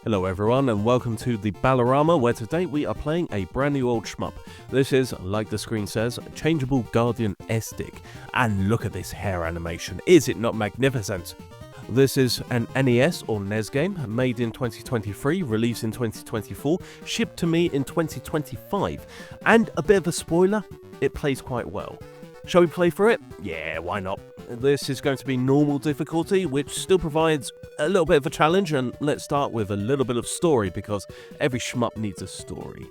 Hello everyone and welcome to the Balorama, where today we are playing a brand new old shmup. This is, like the screen says, Changeable Guardian Estique. And look at this hair animation, is it not magnificent? This is an NES or NES game, made in 2023, released in 2024, shipped to me in 2025. And a bit of a spoiler, it plays quite well. Shall we play through it? Yeah, why not? This is going to be normal difficulty, which still provides a little bit of a challenge, and let's start with a little bit of story, because every shmup needs a story.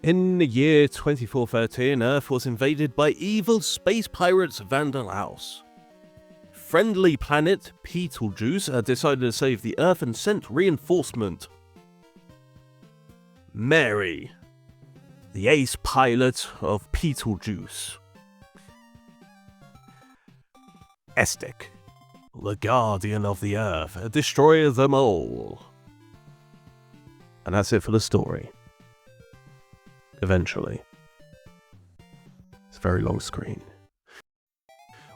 In the year 2413, Earth was invaded by evil space pirates Vandalaus. Friendly planet Betelgeuse decided to save the Earth and sent reinforcement. Mary, the ace pilot of Betelgeuse. Estique, the guardian of the Earth, destroy them all. And that's it for the story. Eventually. It's a very long screen.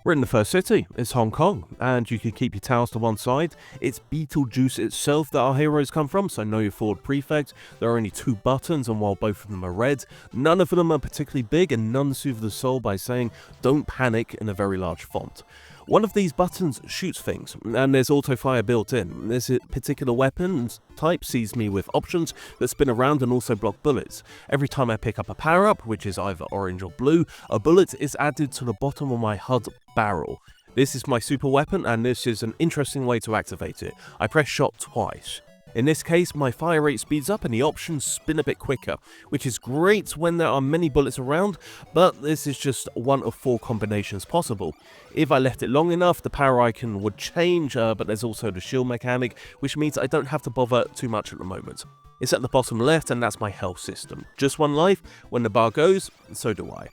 We're in the first city, it's Hong Kong, and you can keep your towels to one side. It's Betelgeuse itself that our heroes come from, so know your forward prefect. There are only 2 buttons, and while both of them are red, none of them are particularly big, and none soothe the soul by saying, "Don't panic," in a very large font. One of these buttons shoots things, and there's auto fire built in. This particular weapon type sees me with options that spin around and also block bullets. Every time I pick up a power-up, which is either orange or blue, a bullet is added to the bottom of my HUD barrel. This is my super weapon, and this is an interesting way to activate it. I press shot twice. In this case, my fire rate speeds up and the options spin a bit quicker, which is great when there are many bullets around, but this is just one of 4 combinations possible. If I left it long enough, the power icon would change, but there's also the shield mechanic, which means I don't have to bother too much at the moment. It's at the bottom left, and that's my health system. Just 1 life. When the bar goes, so do I.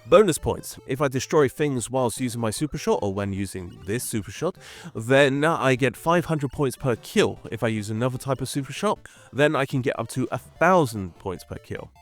Bonus points. If I destroy things whilst using my super shot, or when using this super shot, then I get 500 points per kill. If I use another type of super shot, then I can get up to 1,000 points per kill.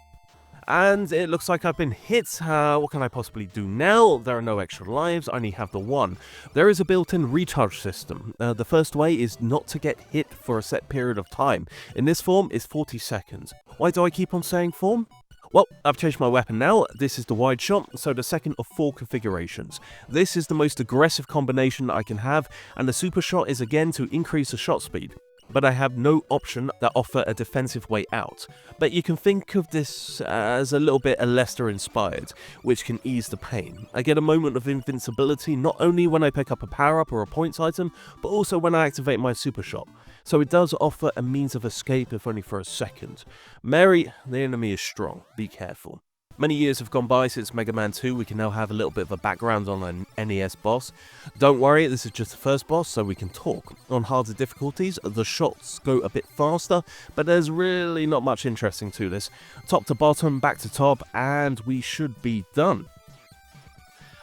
And it looks like I've been hit. What can I possibly do now? There are no extra lives, I only have the 1. There is a built-in recharge system. The first way is not to get hit for a set period of time. In this form, it's 40 seconds. Why do I keep on saying form? Well, I've changed my weapon now. This is the wide shot, so the second of 4 configurations. This is the most aggressive combination I can have, and the super shot is again to increase the shot speed. But I have no option that offer a defensive way out. But you can think of this as a little bit Leicester inspired, which can ease the pain. I get a moment of invincibility not only when I pick up a power-up or a points item, but also when I activate my super shot. So it does offer a means of escape, if only for a second. Mary, the enemy is strong, be careful. Many years have gone by since Mega Man 2, we can now have a little bit of a background on an NES boss. Don't worry, this is just the first boss, so we can talk. On harder difficulties, the shots go a bit faster, but there's really not much interesting to this. Top to bottom, back to top, and we should be done.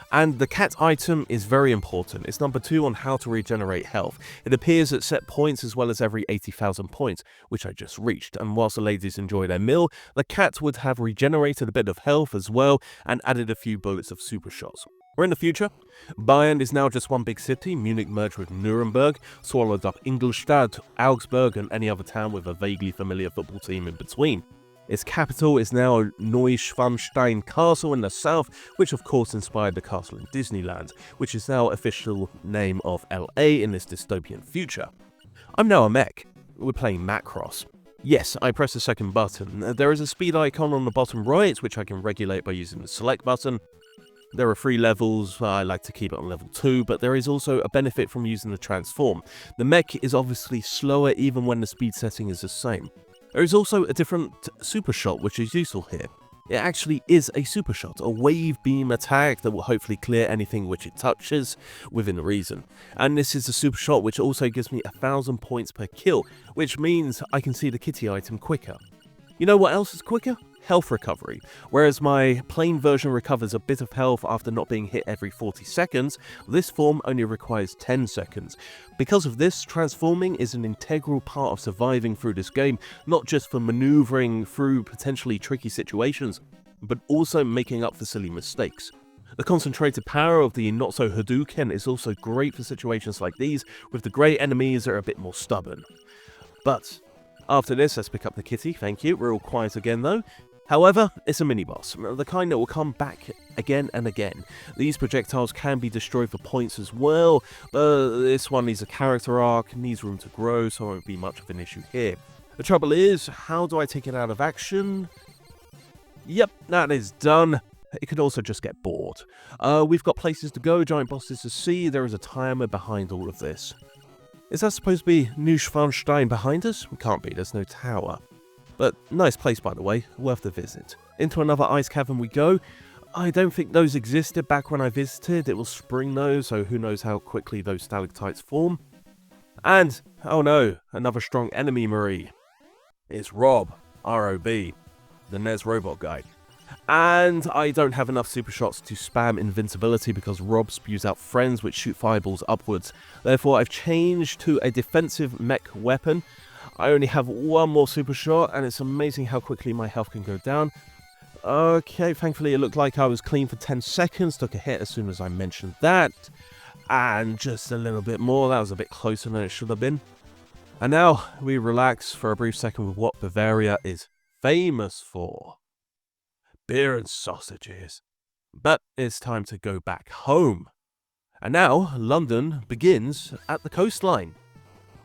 And the cat item is very important. It's number 2 on how to regenerate health. It appears at set points as well as every 80,000 points, which I just reached. And whilst the ladies enjoy their meal, the cat would have regenerated a bit of health as well and added a few bullets of super shots. We're in the future. Bayern is now just one big city. Munich merged with Nuremberg, swallowed up Ingolstadt, Augsburg, and any other town with a vaguely familiar football team in between. Its capital is now Neuschwanstein Castle in the south, which of course inspired the castle in Disneyland, which is now official name of LA in this dystopian future. I'm now a mech. We're playing Macross. Yes, I press the second button. There is a speed icon on the bottom right, which I can regulate by using the select button. There are 3 levels, I like to keep it on level 2, but there is also a benefit from using the transform. The mech is obviously slower even when the speed setting is the same. There is also a different super shot which is useful here. It actually is a super shot, a wave beam attack that will hopefully clear anything which it touches within reason. And this is a super shot which also gives me 1,000 points per kill, which means I can see the kitty item quicker. You know what else is quicker? Health recovery. Whereas my plain version recovers a bit of health after not being hit every 40 seconds, this form only requires 10 seconds. Because of this, transforming is an integral part of surviving through this game, not just for maneuvering through potentially tricky situations, but also making up for silly mistakes. The concentrated power of the not-so-Hadouken is also great for situations like these, with the grey enemies that are a bit more stubborn. But after this, let's pick up the kitty, thank you. We're all quiet again though. However, it's a mini-boss, the kind that will come back again and again. These projectiles can be destroyed for points as well, but this one needs a character arc, needs room to grow, so it won't be much of an issue here. The trouble is, how do I take it out of action? Yep, that is done. It could also just get bored. We've got places to go, giant bosses to see, there is a timer behind all of this. Is that supposed to be Neuschwanstein behind us? It can't be, there's no tower. But nice place by the way, worth the visit. Into another ice cavern we go. I don't think those existed back when I visited, it was spring though, so who knows how quickly those stalactites form. And, oh no, another strong enemy Marie. It's Rob, R-O-B, the NES robot guy. And I don't have enough super shots to spam invincibility because Rob spews out friends which shoot fireballs upwards. Therefore I've changed to a defensive mech weapon. I only have one more super shot and it's amazing how quickly my health can go down. Okay, thankfully it looked like I was clean for 10 seconds, took a hit as soon as I mentioned that. And just a little bit more, that was a bit closer than it should have been. And now we relax for a brief second with what Bavaria is famous for. Beer and sausages. But it's time to go back home. And now London begins at the coastline.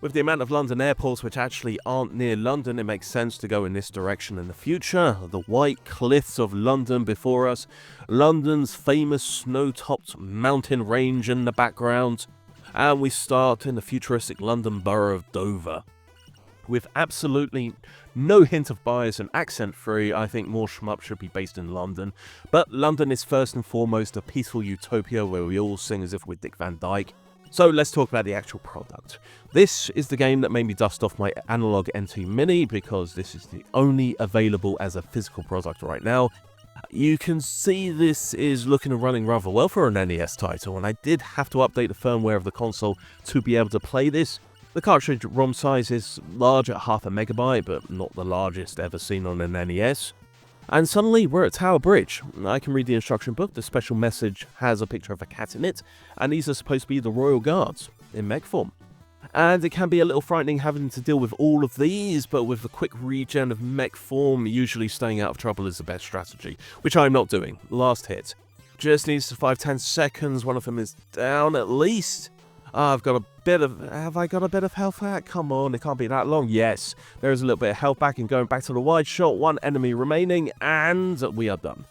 With the amount of London airports which actually aren't near London, it makes sense to go in this direction in the future. The white cliffs of London before us, London's famous snow-topped mountain range in the background, and we start in the futuristic London borough of Dover. With absolutely no hint of bias and accent-free, I think more Shmup should be based in London, but London is first and foremost a peaceful utopia where we all sing as if we're Dick Van Dyke. So let's talk about the actual product. This is the game that made me dust off my Analogue NT Mini because this is the only available as a physical product right now. You can see this is looking and running rather well for an NES title, and I did have to update the firmware of the console to be able to play this. The cartridge ROM size is large at 0.5 MB, but not the largest ever seen on an NES. And suddenly we're at Tower Bridge. I can read the instruction book, the special message has a picture of a cat in it, and these are supposed to be the Royal Guards, in mech form. And it can be a little frightening having to deal with all of these, but with the quick regen of mech form, usually staying out of trouble is the best strategy, which I'm not doing. Last hit. Just needs to 5-10 seconds, one of them is down at least. I've got a bit of... Have I got a bit of health back? Come on, it can't be that long. Yes, there is a little bit of health back and going back to the wide shot. One enemy remaining, and we are done.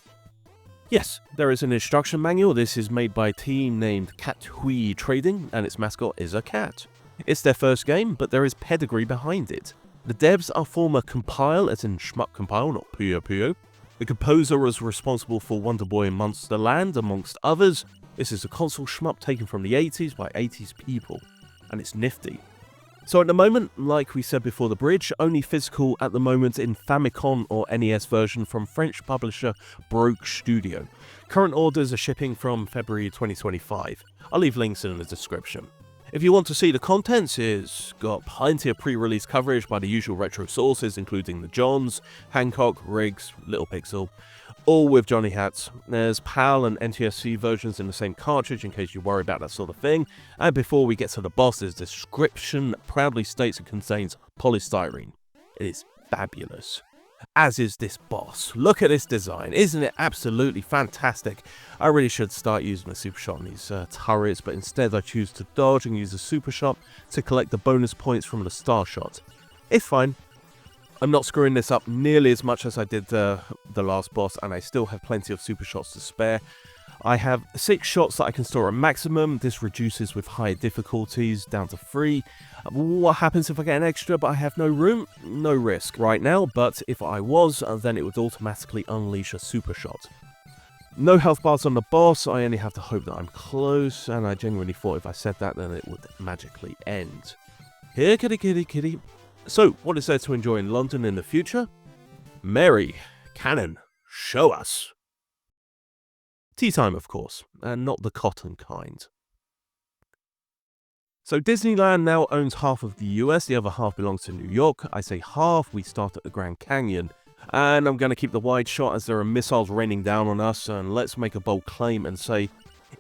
Yes, there is an instruction manual. This is made by a team named Cat Hui Trading, and its mascot is a cat. It's their first game, but there is pedigree behind it. The devs are former Compile, as in Shmup Compile, not Puyo Puyo. The composer was responsible for Wonder Boy and Monster Land, amongst others. This is a console shmup taken from the 80s by 80s people, and it's nifty. So at the moment, like we said before the bridge, only physical at the moment in Famicom or NES version from French publisher Broke Studio. Current orders are shipping from February 2025. I'll leave links in the description. If you want to see the contents, it's got plenty of pre-release coverage by the usual retro sources, including the Johns, Hancock, Riggs, Little Pixel, all with Johnny hats. There's PAL and NTSC versions in the same cartridge in case you worry about that sort of thing. And before we get to the boss, there's a description that proudly states it contains polystyrene. It is fabulous. As is this boss. Look at this design. Isn't it absolutely fantastic? I really should start using a super shot on these turrets, but instead I choose to dodge and use a super shot to collect the bonus points from the star shot. It's fine. I'm not screwing this up nearly as much as I did the last boss, and I still have plenty of super shots to spare. I have 6 shots that I can store at maximum. This reduces with higher difficulties down to 3. What happens if I get an extra but I have no room? No risk right now, but if I was, then it would automatically unleash a super shot. No health bars on the boss. I only have to hope that I'm close, and I genuinely thought if I said that then it would magically end. Here, kitty, kitty, kitty. So, what is there to enjoy in London in the future? Mary, Cannon, show us. Tea time, of course, and not the cotton kind. So Disneyland now owns half of the US, the other half belongs to New York. I say half, we start at the Grand Canyon. And I'm going to keep the wide shot as there are missiles raining down on us, and let's make a bold claim and say,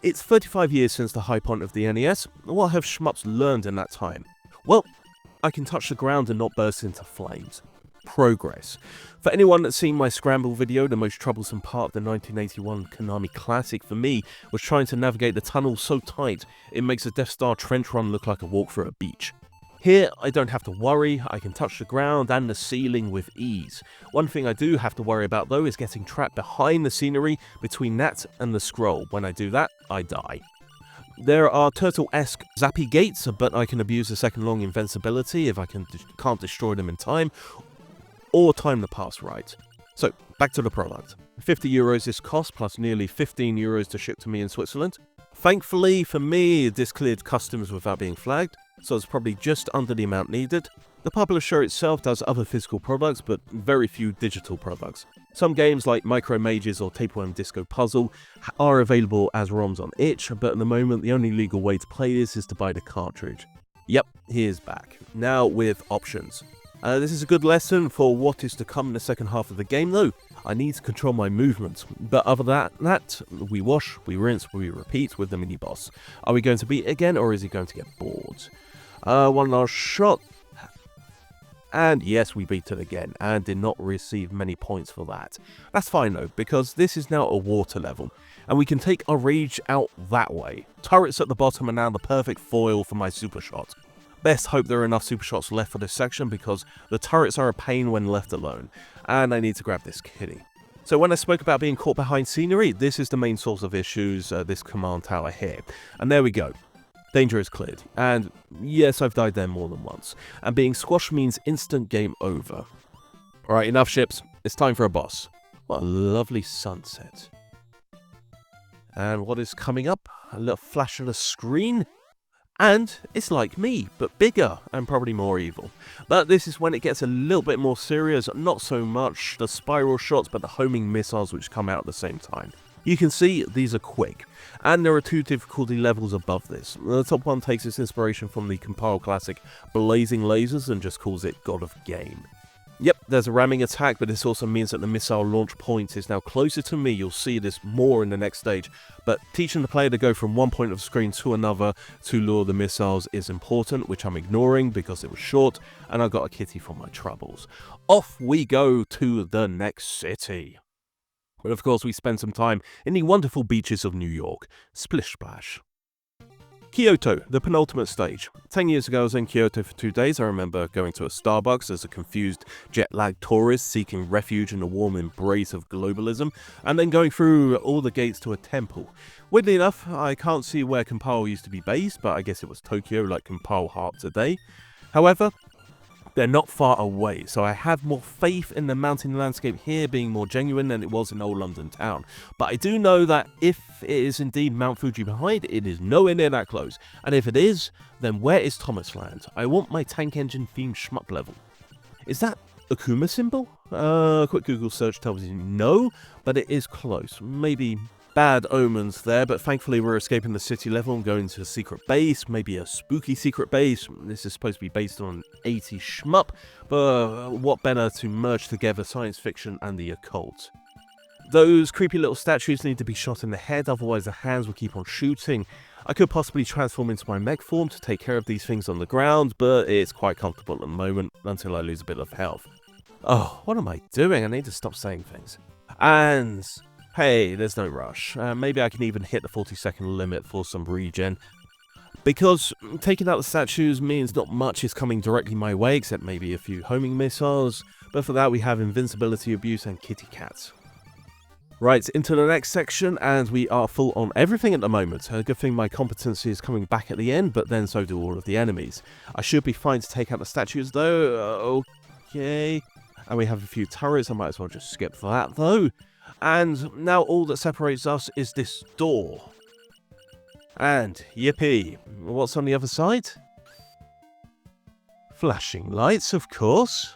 it's 35 years since the high point of the NES. What have shmups learned in that time? Well, I can touch the ground and not burst into flames. Progress. For anyone that's seen my Scramble video, the most troublesome part of the 1981 Konami classic for me was trying to navigate the tunnel so tight it makes a Death Star trench run look like a walk through a beach. Here, I don't have to worry, I can touch the ground and the ceiling with ease. One thing I do have to worry about though is getting trapped behind the scenery between that and the scroll. When I do that, I die. There are turtle-esque zappy gates, but I can abuse the second-long invincibility if I can't destroy them in time, or time the pass right. So, back to the product. 50 euros this cost, plus nearly 15 euros to ship to me in Switzerland. Thankfully for me, this cleared customs without being flagged, so it's probably just under the amount needed. The publisher itself does other physical products, but very few digital products. Some games like Micro Mages or Tapeworm Disco Puzzle are available as ROMs on itch, but at the moment the only legal way to play this is to buy the cartridge. Yep, here's back. Now with options. This is a good lesson for what is to come in the second half of the game though. I need to control my movements, but other than that, we wash, we rinse, we repeat with the mini-boss. Are we going to beat it again, or is he going to get bored? One last shot. And yes, we beat it again, and did not receive many points for that. That's fine though, because this is now a water level, and we can take our rage out that way. Turrets at the bottom are now the perfect foil for my super shot. Best hope there are enough super shots left for this section, because the turrets are a pain when left alone, and I need to grab this kitty. So when I spoke about being caught behind scenery, this is the main source of issues, this command tower here. And there we go. Danger is cleared, and yes, I've died there more than once, and being squashed means instant game over. Alright, enough ships, it's time for a boss. What a lovely sunset. And what is coming up? A little flash of the screen? And it's like me, but bigger and probably more evil. But this is when it gets a little bit more serious, not so much the spiral shots, but the homing missiles which come out at the same time. You can see these are quick, and there are two difficulty levels above this. The top one takes its inspiration from the compiled classic Blazing Lasers and just calls it God of Game. Yep, there's a ramming attack, but this also means that the missile launch point is now closer to me. You'll see this more in the next stage, but teaching the player to go from one point of the screen to another to lure the missiles is important, which I'm ignoring because it was short, and I got a kitty for my troubles. Off we go to the next city. But of course we spend some time in the wonderful beaches of New York. Splish Splash. Kyoto, the penultimate stage. 10 years ago I was in Kyoto for 2 days. I remember going to a Starbucks as a confused jet-lagged tourist seeking refuge in the warm embrace of globalism, and then going through all the gates to a temple. Weirdly enough, I can't see where Compile used to be based, but I guess it was Tokyo like Compile Heart today. However, they're not far away, so I have more faith in the mountain landscape here being more genuine than it was in old London town. But I do know that if it is indeed Mount Fuji behind, it is nowhere near that close. And if it is, then where is Thomas Land? I want my tank engine themed shmup level. Is that a Kuma symbol? Quick Google search tells me no, but it is close. Maybe bad omens there, but thankfully we're escaping the city level and going to a secret base, maybe a spooky secret base. This is supposed to be based on an 80s shmup, but what better to merge together science fiction and the occult. Those creepy little statues need to be shot in the head, otherwise the hands will keep on shooting. I could possibly transform into my mech form to take care of these things on the ground, but it's quite comfortable at the moment until I lose a bit of health. Oh, what am I doing? I need to stop saying things. And hey, there's no rush. Maybe I can even hit the 40-second limit for some regen. Because taking out the statues means not much is coming directly my way, except maybe a few homing missiles. But for that we have invincibility abuse and kitty cats. Right, into the next section, and we are full on everything at the moment. A good thing my competency is coming back at the end, but then so do all of the enemies. I should be fine to take out the statues though. Okay. And we have a few turrets, I might as well just skip that though. And now all that separates us is this door. And yippee, what's on the other side? Flashing lights, of course.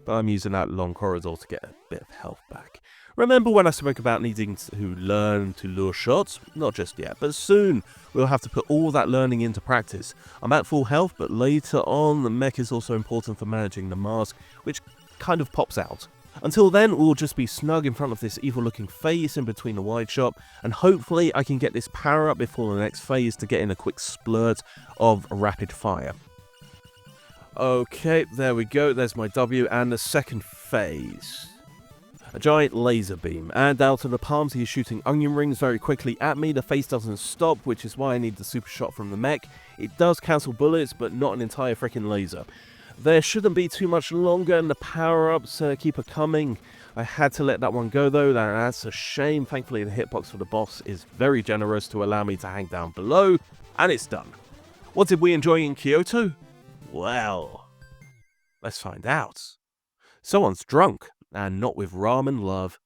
But I'm using that long corridor to get a bit of health back. Remember when I spoke about needing to learn to lure shots? Not just yet, but soon we'll have to put all that learning into practice. I'm at full health, but later on the mech is also important for managing the mask, which kind of pops out. Until then, we'll just be snug in front of this evil looking face in between the wide shot, and hopefully I can get this power up before the next phase to get in a quick splurt of rapid fire. Okay, there we go, there's my W and the second phase. A giant laser beam, and out of the palms he is shooting onion rings very quickly at me. The face doesn't stop, which is why I need the super shot from the mech. It does cancel bullets, but not an entire freaking laser. There shouldn't be too much longer, and the power-ups keep a coming. I had to let that one go though, that's a shame. Thankfully the hitbox for the boss is very generous to allow me to hang down below, and it's done. What did we enjoy in Kyoto? Well, let's find out. Someone's drunk, and not with ramen love,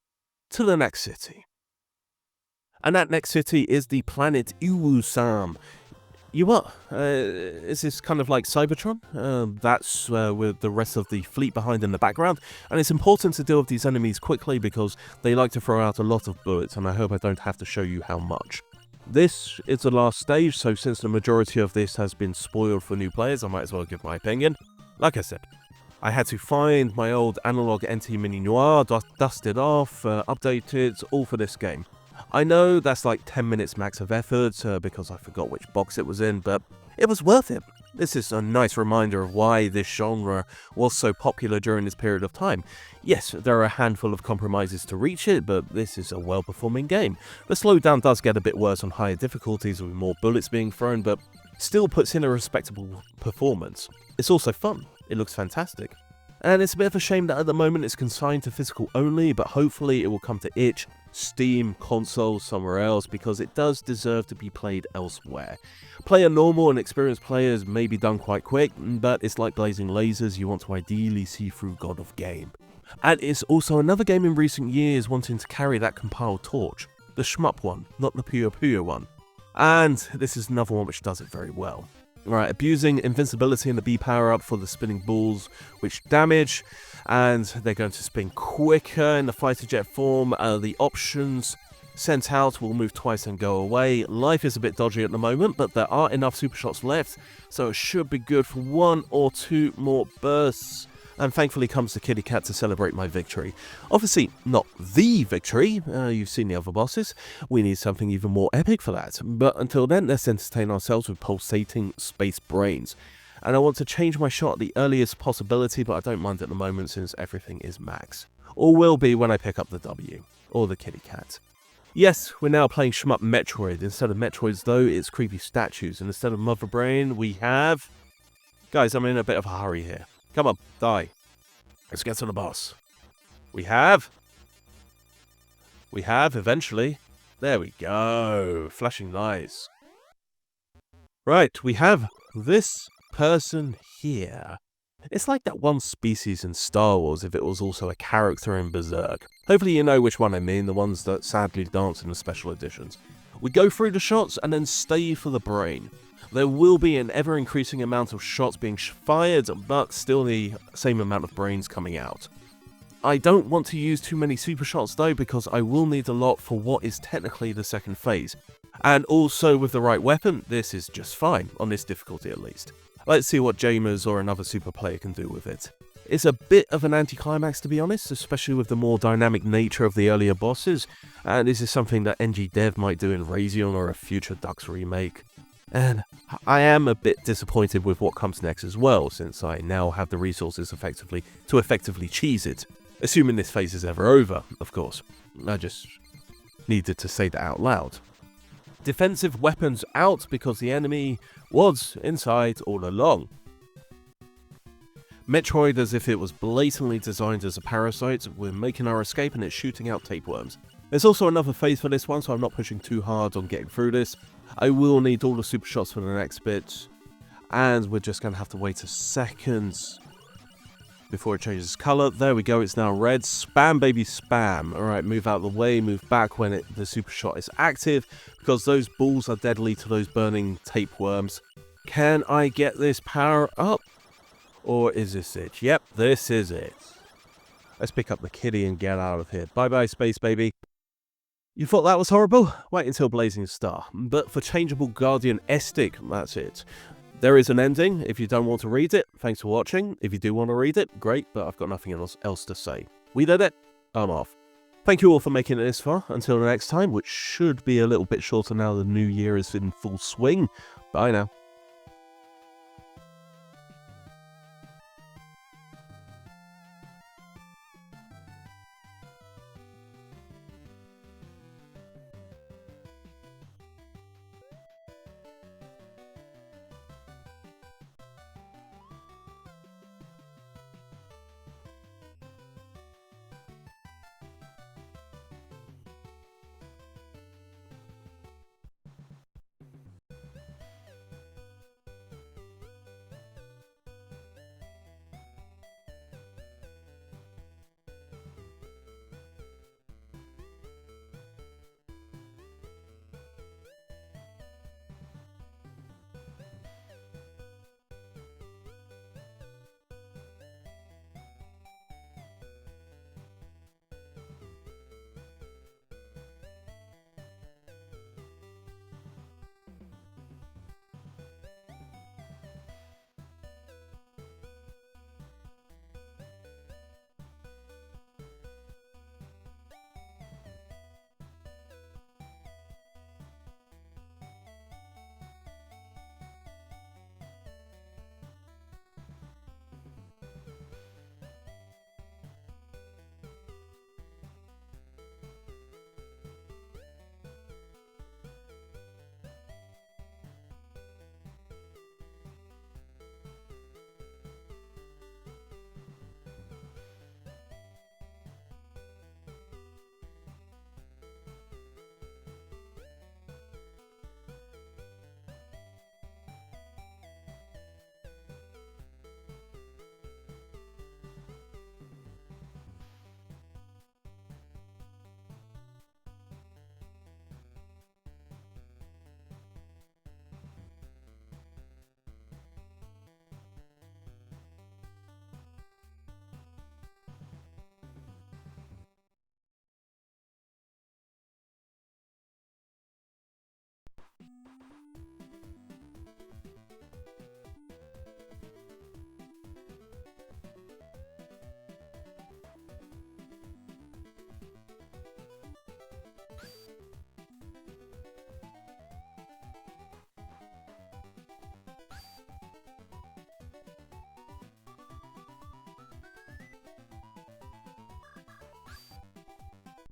to the next city. And that next city is the planet Iwusam. You what? Is this kind of like Cybertron? That's with the rest of the fleet behind in the background, and it's important to deal with these enemies quickly because they like to throw out a lot of bullets, and I hope I don't have to show you how much. This is the last stage, so since the majority of this has been spoiled for new players, I might as well give my opinion. Like I said, I had to find my old Analogue NT Mini Noir, dust it off, update it, all for this game. I know that's like 10 minutes max of effort because I forgot which box it was in, but it was worth it. This is a nice reminder of why this genre was so popular during this period of time. Yes, there are a handful of compromises to reach it, but this is a well-performing game. The slowdown does get a bit worse on higher difficulties with more bullets being thrown, but still puts in a respectable performance. It's also fun. It looks fantastic. And it's a bit of a shame that at the moment it's consigned to physical only, but hopefully it will come to itch, Steam, console, somewhere else, because it does deserve to be played elsewhere. Player normal and experienced players may be done quite quick, but it's like blazing lasers, you want to ideally see through God of Game. And it's also another game in recent years wanting to carry that compiled torch. The Shmup one, not the Puyo Puyo one. And this is another one which does it very well. Right, abusing invincibility and the B power up for the spinning balls, which damage, and they're going to spin quicker in the fighter jet form. The options sent out will move twice and go away. Life is a bit dodgy at the moment, but there are enough super shots left, so it should be good for 1 or 2 more bursts. And thankfully comes the kitty cat to celebrate my victory. Obviously, not the victory, you've seen the other bosses. We need something even more epic for that. But until then, let's entertain ourselves with pulsating space brains. And I want to change my shot at the earliest possibility, but I don't mind at the moment since everything is max. Or will be when I pick up the W, or the kitty cat. Yes, we're now playing Shmup Metroid. Instead of Metroids though, it's creepy statues. And instead of Mother Brain, we have... Guys, I'm in a bit of a hurry here. Come on, die. Let's get to the boss. We have, eventually. There we go. Flashing lights. Right, we have this person here. It's like that one species in Star Wars if it was also a character in Berserk. Hopefully you know which one I mean, the ones that sadly dance in the special editions. We go through the shots and then stay for the brain. There will be an ever-increasing amount of shots being fired, but still the same amount of brains coming out. I don't want to use too many super shots though, because I will need a lot for what is technically the second phase. And also with the right weapon, this is just fine, on this difficulty at least. Let's see what Jamers or another super player can do with it. It's a bit of an anticlimax to be honest, especially with the more dynamic nature of the earlier bosses, and this is something that NG Dev might do in Razion or a future Dux remake. And I am a bit disappointed with what comes next as well, since I now have the resources to effectively cheese it. Assuming this phase is ever over, of course. I just needed to say that out loud. Defensive weapons out because the enemy was inside all along. Metroid as if it was blatantly designed as a parasite. We're making our escape and it's shooting out tapeworms. There's also another phase for this one, so I'm not pushing too hard on getting through this. I will need all the super shots for the next bit, and we're just going to have to wait a second before it changes colour. There we go, it's now red. Spam, baby, spam. Alright, move out of the way, move back when the super shot is active, because those balls are deadly to those burning tapeworms. Can I get this power up? Or is this it? Yep, this is it. Let's pick up the kitty and get out of here. Bye-bye, space baby. You thought that was horrible? Wait until Blazing Star. But for Changeable Guardian Estique, that's it. There is an ending. If you don't want to read it, thanks for watching. If you do want to read it, great, but I've got nothing else to say. We did it. I'm off. Thank you all for making it this far. Until the next time, which should be a little bit shorter now the new year is in full swing. Bye now.